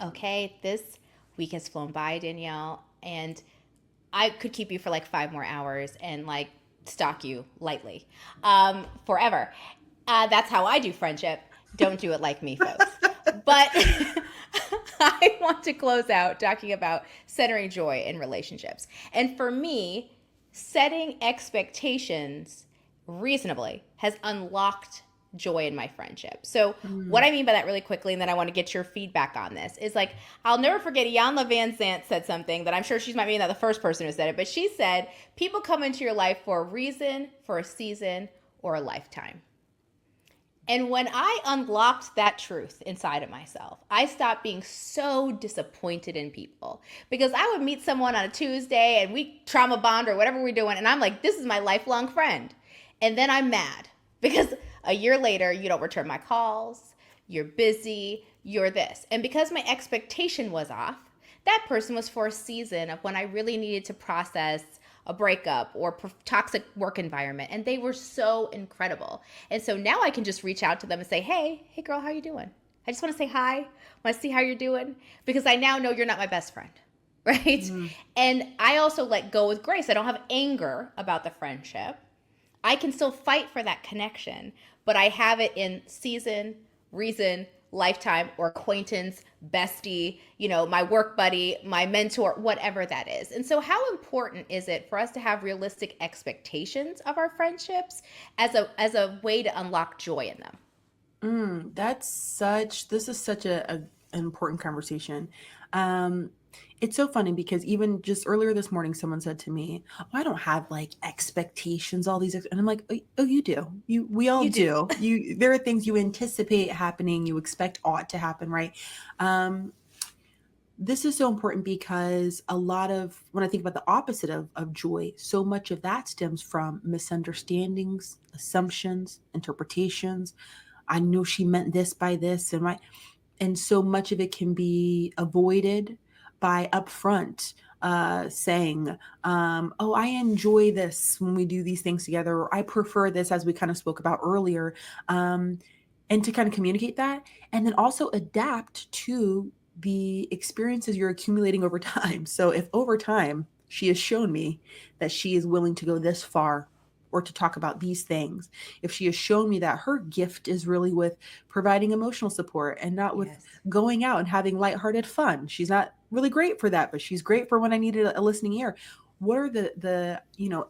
okay, this week has flown by, Danielle, and I could keep you for like 5 more hours and like stalk you lightly forever. That's how I do friendship. Don't do it like me, folks. But I want to close out talking about centering joy in relationships. And for me, setting expectations reasonably has unlocked joy in my friendship. So what I mean by that really quickly, and then I want to get your feedback on this, is like, I'll never forget Iyanla Van Zant said something that I'm sure she's might be not the first person who said it, but she said, people come into your life for a reason, for a season, or a lifetime. And when I unlocked that truth inside of myself, I stopped being so disappointed in people, because I would meet someone on a Tuesday and we trauma bond or whatever we're doing. And I'm like, this is my lifelong friend. And then I'm mad because a year later, you don't return my calls, you're busy, you're this. And because my expectation was off, that person was for a season of when I really needed to process a breakup or toxic work environment. And they were so incredible. And so now I can just reach out to them and say, hey girl, how you doing? I just want to say hi. I want to see how you're doing, because I now know you're not my best friend, right? Mm-hmm. And I also let go with grace. I don't have anger about the friendship. I can still fight for that connection, but I have it in season, reason, lifetime, or acquaintance, bestie, my work buddy, my mentor, whatever that is. And so how important is it for us to have realistic expectations of our friendships as a way to unlock joy in them? This is such an important conversation. It's so funny because even just earlier this morning, someone said to me, oh, I don't have like expectations, all these, and I'm like, oh, you do. We all do. There are things you anticipate happening, you expect ought to happen, right? This is so important because when I think about the opposite of joy, so much of that stems from misunderstandings, assumptions, interpretations. I know she meant this by this, and so much of it can be avoided by upfront saying, oh, I enjoy this when we do these things together, or I prefer this, as we kind of spoke about earlier, and to kind of communicate that, and then also adapt to the experiences you're accumulating over time. So if over time she has shown me that she is willing to go this far or to talk about these things, if she has shown me that her gift is really with providing emotional support and not with going out and having lighthearted fun. She's not really great for that, but she's great for when I needed a listening ear. What are the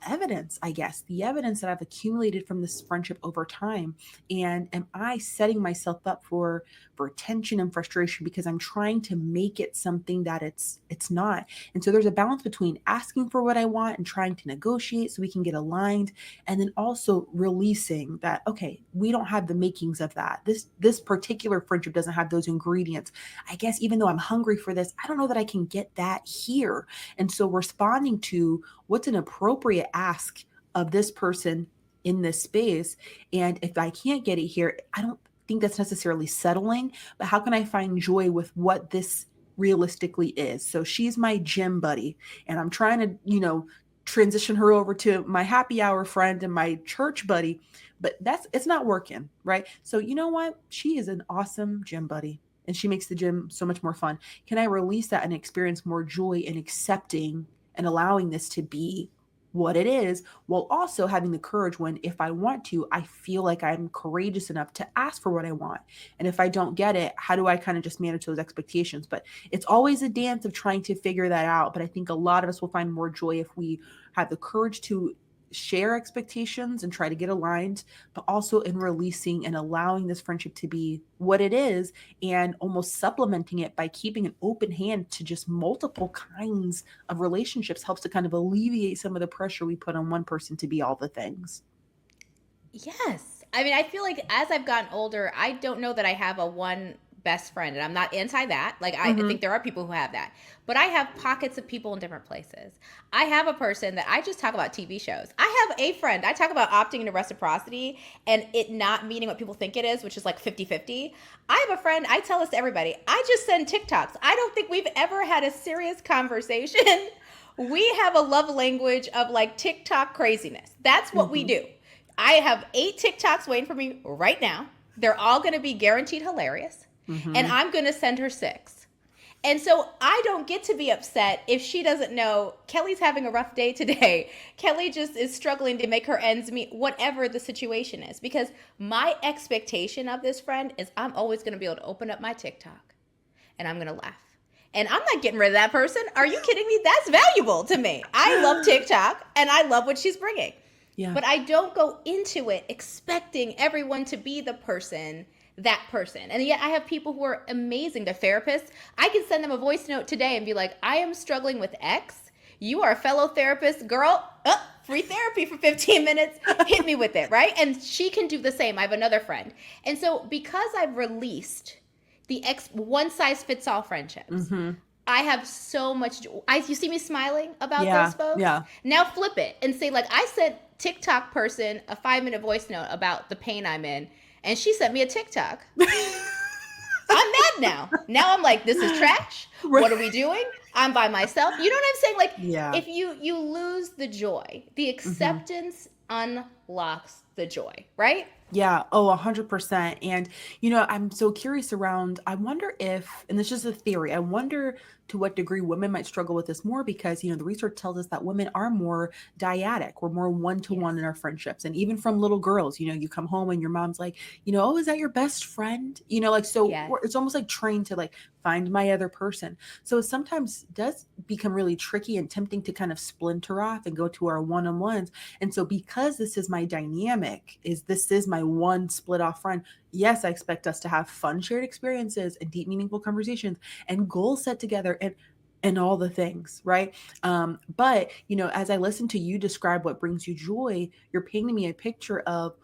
evidence, I guess, the evidence that I've accumulated from this friendship over time? And am I setting myself up for tension and frustration because I'm trying to make it something that it's not? And so there's a balance between asking for what I want and trying to negotiate so we can get aligned, and then also releasing that, okay, we don't have the makings of that. This particular friendship doesn't have those ingredients. I guess even though I'm hungry for this, I don't know that I can get that here. And so responding to what's an appropriate ask of this person in this space. And if I can't get it here, I don't think that's necessarily settling, but how can I find joy with what this realistically is? So she's my gym buddy, and I'm trying to, transition her over to my happy hour friend and my church buddy, but it's not working, right? So you know what? She is an awesome gym buddy, and she makes the gym so much more fun. Can I release that and experience more joy in accepting and allowing this to be what it is, while also having the courage when, if I want to, I feel like I'm courageous enough to ask for what I want. And if I don't get it, how do I kind of just manage those expectations? But it's always a dance of trying to figure that out. But I think a lot of us will find more joy if we have the courage to share expectations and try to get aligned, but also in releasing and allowing this friendship to be what it is, and almost supplementing it by keeping an open hand to just multiple kinds of relationships helps to kind of alleviate some of the pressure we put on one person to be all the things. Yes. I mean, I feel like as I've gotten older, I don't know that I have a one best friend, and I'm not anti that. Like, I think there are people who have that, but I have pockets of people in different places. I have a person that I just talk about TV shows. I have a friend I talk about opting into reciprocity and it not meaning what people think it is, which is like 50-50. I have a friend, I tell this to everybody, I just send TikToks. I don't think we've ever had a serious conversation. We have a love language of like TikTok craziness. That's what we do. I have 8 TikToks waiting for me right now. They're all going to be guaranteed hilarious. And I'm going to send her 6. And so I don't get to be upset if she doesn't know Kelley's having a rough day today. Kelley just is struggling to make her ends meet, whatever the situation is. Because my expectation of this friend is I'm always going to be able to open up my TikTok and I'm going to laugh. And I'm not getting rid of that person. Are you kidding me? That's valuable to me. I love TikTok and I love what she's bringing. Yeah. But I don't go into it expecting everyone to be that person. And yet I have people who are amazing. They're therapists. I can send them a voice note today and be like, I am struggling with X. You are a fellow therapist, girl. Free therapy for 15 minutes. Hit me with it, right? And she can do the same. I have another friend. And so because I've released the one size fits all friendships, Mm-hmm. I have so much joy. You see me smiling about Yeah, those folks? yeah. Now flip it and say, like, I sent TikTok person a 5-minute voice note about the pain I'm in, and she sent me a TikTok. I'm mad now. Now I'm like, this is trash. What are we doing? I'm by myself. You know what I'm saying? Like, Yeah. if you lose the joy, the acceptance unlocks the joy, right? Yeah. Oh, 100%. And, I'm so curious around, I wonder if, and this is a theory, I wonder to what degree women might struggle with this more because, the research tells us that women are more dyadic. We're more one-to-one in our friendships. And even from little girls, you come home and your mom's like, oh, is that your best friend? So Yes. it's almost like trained to like find my other person. So it sometimes does become really tricky and tempting to kind of splinter off and go to our one-on-ones. And so because this is my dynamic, this is my one split off friend, yes, I expect us to have fun shared experiences and deep, meaningful conversations and goals set together and all the things, right? But as I listen to you describe what brings you joy, you're painting me a picture of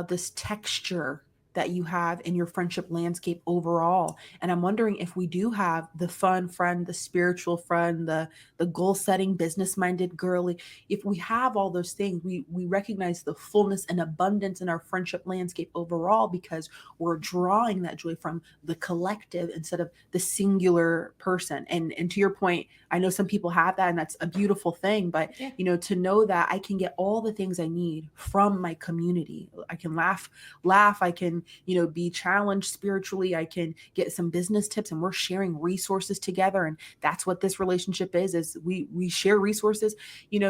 this texture that you have in your friendship landscape overall. And I'm wondering if we do have the fun friend, the spiritual friend, the goal setting, business minded girly, if we have all those things, we recognize the fullness and abundance in our friendship landscape overall because we're drawing that joy from the collective instead of the singular person. And to your point, I know some people have that and that's a beautiful thing, but Yeah. to know that I can get all the things I need from my community. I can laugh, I can, be challenged spiritually. I can get some business tips and we're sharing resources together. And that's what this relationship is we share resources,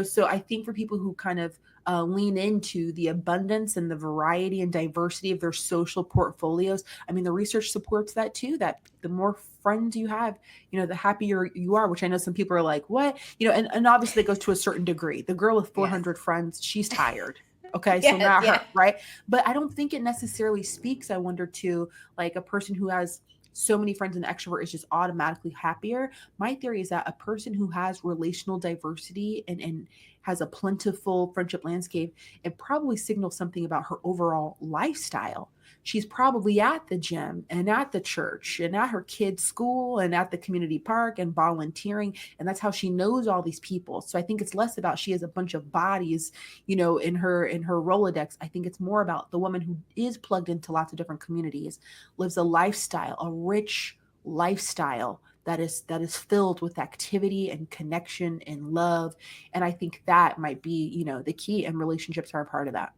so I think for people who kind of lean into the abundance and the variety and diversity of their social portfolios. I mean, the research supports that too, that the more friends you have, the happier you are, which I know some people are like, what? And obviously it goes to a certain degree. The girl with 400 friends, she's tired. Okay. So not her, right? But I don't think it necessarily speaks, I wonder, to like a person who has so many friends and extrovert is just automatically happier. My theory is that a person who has relational diversity and has a plentiful friendship landscape, it probably signals something about her overall lifestyle. She's probably at the gym and at the church and at her kids' school and at the community park and volunteering. And that's how she knows all these people. So I think it's less about she has a bunch of bodies, in her Rolodex. I think it's more about the woman who is plugged into lots of different communities, lives a lifestyle, a rich lifestyle that is filled with activity and connection and love. And I think that might be, the key, and relationships are a part of that.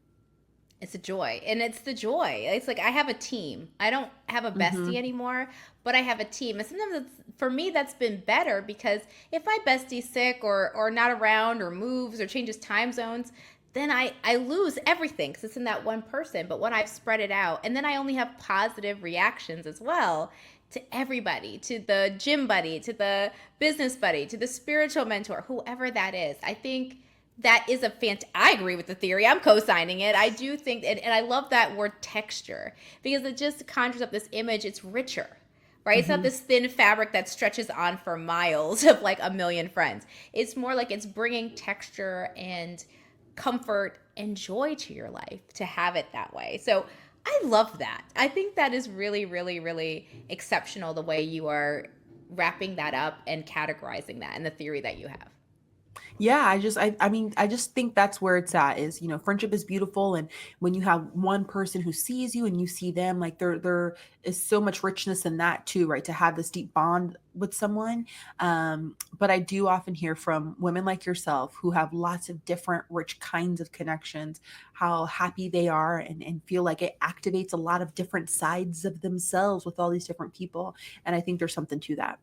It's a joy. And it's the joy. It's like I have a team. I don't have a Mm-hmm. bestie anymore, but I have a team. And sometimes for me, that's been better because if my bestie's sick or not around or moves or changes time zones, then I lose everything because it's in that one person. But when I've spread it out, and then I only have positive reactions as well to everybody, to the gym buddy, to the business buddy, to the spiritual mentor, whoever that is. I think that is I agree with the theory. I'm co-signing it. I do think, and I love that word texture because it just conjures up this image. It's richer, right? It's not Mm-hmm. this thin fabric that stretches on for miles of like a million friends. It's more like it's bringing texture and comfort and joy to your life to have it that way. So I love that. I think that is really, really, really exceptional the way you are wrapping that up and categorizing that and the theory that you have. Yeah, I mean, I just think that's where it's at is, friendship is beautiful. And when you have one person who sees you and you see them, like there is so much richness in that too, right? To have this deep bond with someone. But I do often hear from women like yourself who have lots of different rich kinds of connections, how happy they are and feel like it activates a lot of different sides of themselves with all these different people. And I think there's something to that.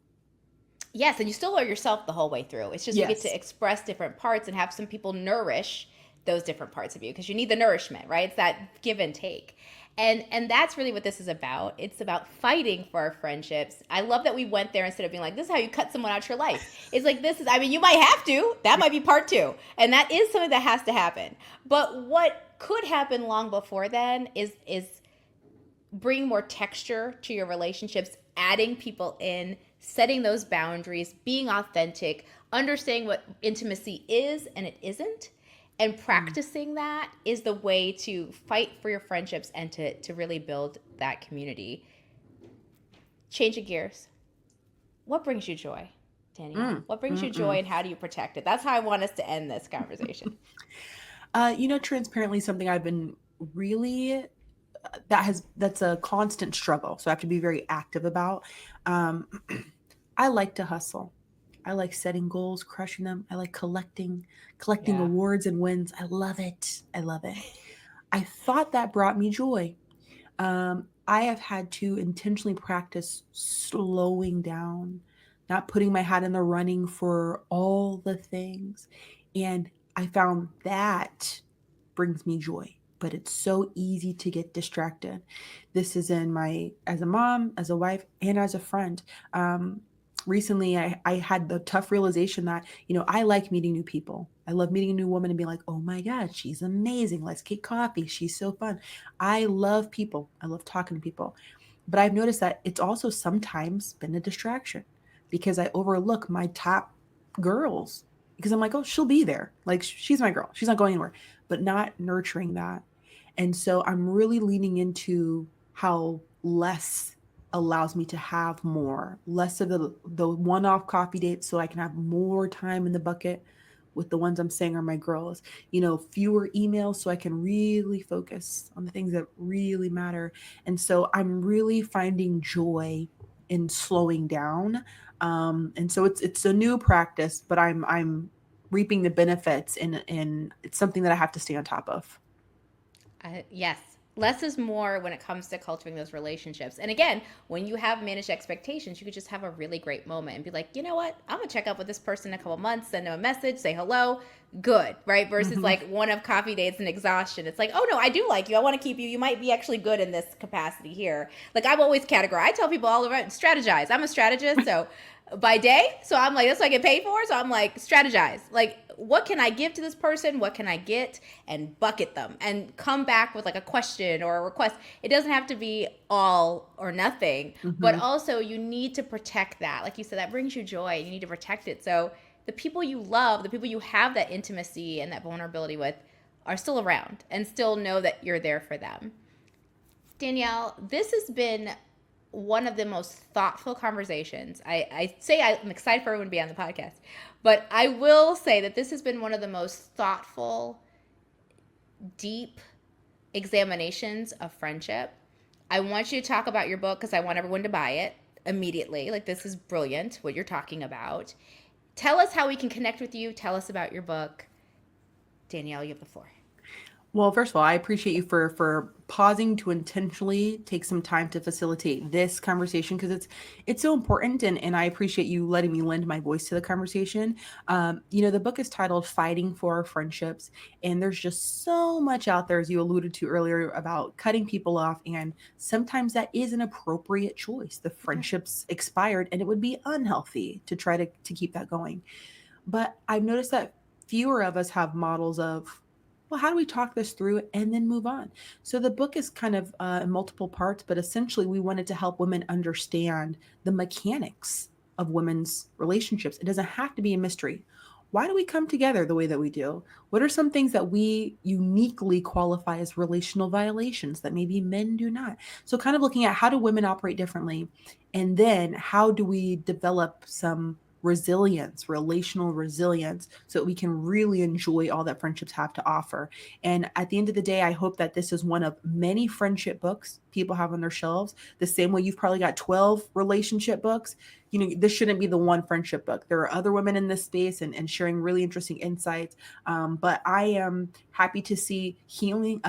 Yes, and you still are yourself the whole way through. It's just you get to Yes. express different parts and have some people nourish those different parts of you because you need the nourishment, right? It's that give and take. And that's really what this is about. It's about fighting for our friendships. I love that we went there instead of being like, this is how you cut someone out your life. It's like this is I mean, you might have to. That might be part 2. And that is something that has to happen. But what could happen long before then is bring more texture to your relationships, adding people in, setting those boundaries, being authentic, understanding what intimacy is and it isn't, and practicing that is the way to fight for your friendships and to really build that community. Changing gears. What brings you joy, Danielle? What brings you joy and how do you protect it? That's how I want us to end this conversation. Transparently, something I've been really that's a constant struggle. So I have to be very active about. Um, I like to hustle. I like setting goals, crushing them. I like collecting Yeah. awards and wins. I love it. I love it. I thought that brought me joy. I have had to intentionally practice slowing down, not putting my hat in the running for all the things. And I found that brings me joy. But it's so easy to get distracted. This is in my, as a mom, as a wife, and as a friend. Recently, I had the tough realization that, I like meeting new people. I love meeting a new woman and being like, oh my God, she's amazing. Let's get coffee. She's so fun. I love people. I love talking to people. But I've noticed that it's also sometimes been a distraction because I overlook my top girls because I'm like, oh, she'll be there. Like, she's my girl. She's not going anywhere, but not nurturing that. And so I'm really leaning into how less allows me to have more, less of the one-off coffee dates so I can have more time in the bucket with the ones I'm saying are my girls, fewer emails so I can really focus on the things that really matter. And so I'm really finding joy in slowing down. And so it's a new practice, but I'm reaping the benefits and it's something that I have to stay on top of. Yes. Less is more when it comes to cultivating those relationships. And again, when you have managed expectations, you could just have a really great moment and be like, you know what? I'm going to check up with this person in a couple months, send them a message, say hello, good, right? Versus Mm-hmm. like one of coffee dates and exhaustion. It's like, oh no, I do like you. I want to keep you. You might be actually good in this capacity here. Like I've always categorized. I tell people all around, strategize. I'm a strategist. So by day, so I'm like, that's what I get paid for. So I'm like, strategize. Like, what can I give to this person? What can I get? And bucket them and come back with like a question or a request. It doesn't have to be all or nothing, but Mm-hmm. also you need to protect that. Like you said, that brings you joy. You need to protect it. So the people you love, the people you have that intimacy and that vulnerability with are still around and still know that you're there for them. Danielle, this has been one of the most thoughtful conversations. I say I'm excited for everyone to be on the podcast, but I will say that this has been one of the most thoughtful, deep examinations of friendship. I want you to talk about your book because I want everyone to buy it immediately. Like, this is brilliant what you're talking about. Tell us how we can connect with you. Tell us about your book. Danielle, you have the floor. Well, first of all, I appreciate you for pausing to intentionally take some time to facilitate this conversation because it's so important, and I appreciate you letting me lend my voice to the conversation. The book is titled "Fighting for Our Friendships," and there's just so much out there, as you alluded to earlier, about cutting people off, and sometimes that is an appropriate choice. The Yeah. friendship's expired, and it would be unhealthy to try to keep that going. But I've noticed that fewer of us have models of, well, how do we talk this through and then move on? So the book is kind of in multiple parts, but essentially we wanted to help women understand the mechanics of women's relationships. It doesn't have to be a mystery. Why do we come together the way that we do? What are some things that we uniquely qualify as relational violations that maybe men do not? So, kind of looking at how do women operate differently, and then how do we develop some resilience, relational resilience, so that we can really enjoy all that friendships have to offer. And at the end of the day, I hope that this is one of many friendship books people have on their shelves. The same way you've probably got 12 relationship books, this shouldn't be the one friendship book. There are other women in this space and sharing really interesting insights. But I am happy to see healing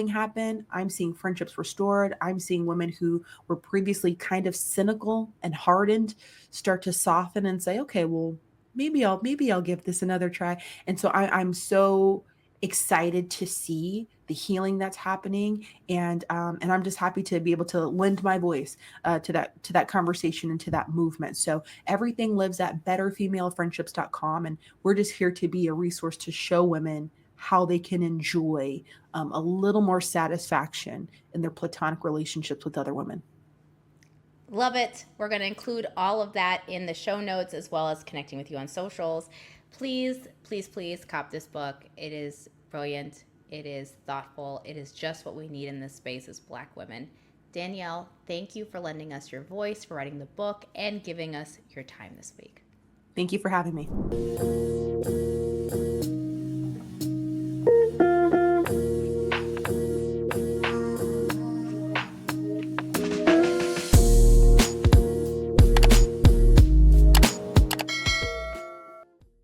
happen. I'm seeing friendships restored. I'm seeing women who were previously kind of cynical and hardened start to soften and say, okay, well, maybe I'll give this another try. And so I'm so excited to see the healing that's happening, and I'm just happy to be able to lend my voice to that conversation and to that movement. So everything lives at betterfemalefriendships.com, and we're just here to be a resource to show women how they can enjoy a little more satisfaction in their platonic relationships with other women. Love it. We're going to include all of that in the show notes, as well as connecting with you on socials. Please, please, please cop this book. It is brilliant. It is thoughtful. It is just what we need in this space as Black women. Danielle, thank you for lending us your voice, for writing the book, and giving us your time this week. Thank you for having me.